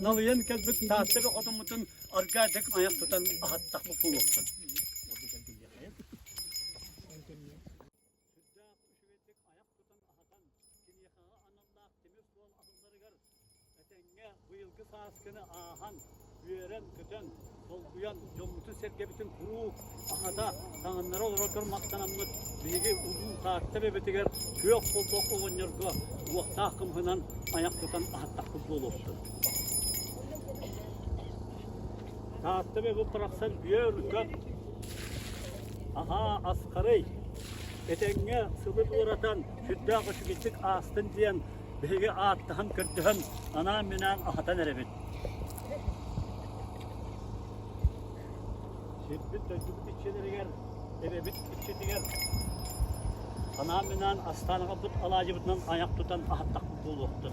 nalıyan kelbet tahtı odumutun argadık ayak tutan ahattaklı bulursun. Bıyılgı saaskını ahan, üyeren köten, solguyan, yomutu sergebitin kuru, ahada, sağınlara olarak maktanamlık, bilgi uzun tahtı ve betiger, kök bulduk oğunyurgu, uaqta akımhınan ayak tutan ahattaklı bulursun. Tahtı ve bu bıraksan büyür kök, aha askarıy, etenge sıvı uğratan, şüddağ kışı geçik astın diyen, Bege ağıttığım kırttığım ana minen ahatan erebit. Şerbet döndürüp iççeleri gel, erebit iççeti gel. Ana minen astanağa but alacı butundan ayak tutan ahattak buluqtu.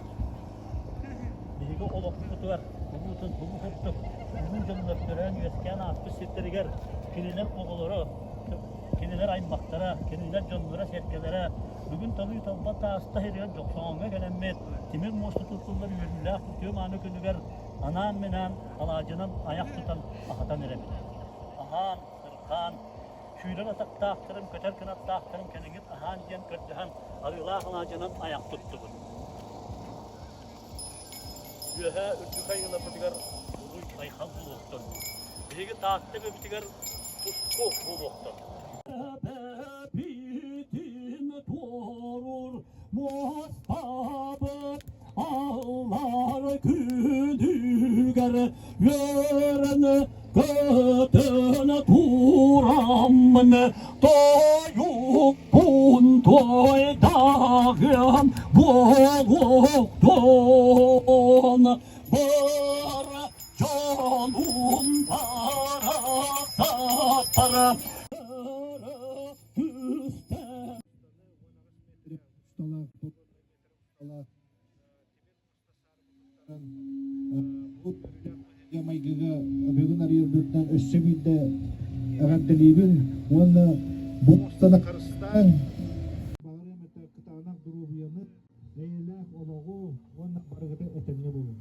Bege oluklu butu var, bu butun bunu kırttık. Bunun canını öptüren üyesken atmış setleri gel. Keniler oğulları, keniler ayınbaktara, keniler canlılara setkelere. Bugün tabii tabba taasta heriyen çok soğanğa gelenmet. Timir muosta tutulları yürürler, tutuyor anı günüger. Anam menen alacının ayak tutan ahatan erebit. Ahan, sırkan, şuylan atak tahtırım, köter kınat tahtırım, kenegit ahan diyen kırtıhan, arılar alacının ayak tuttu bu. Yühe ürtü kayıla bitigar, uluy ayhan buluqtun. Birigi tahtı ve bitigar, tutku buluqtun. Tuorуур муоста ağlar küdüger yörün kötün turamın doyup bun doydağın boğuktun bir canun para satar Jamaicaga bugün arıyorduktan ösçebide agattelibin wala muostana karıstan bağırım ete kıtağına durubiyanı leylak ologu wala bargıda etenye bulun.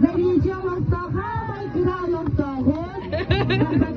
Заречьяağa,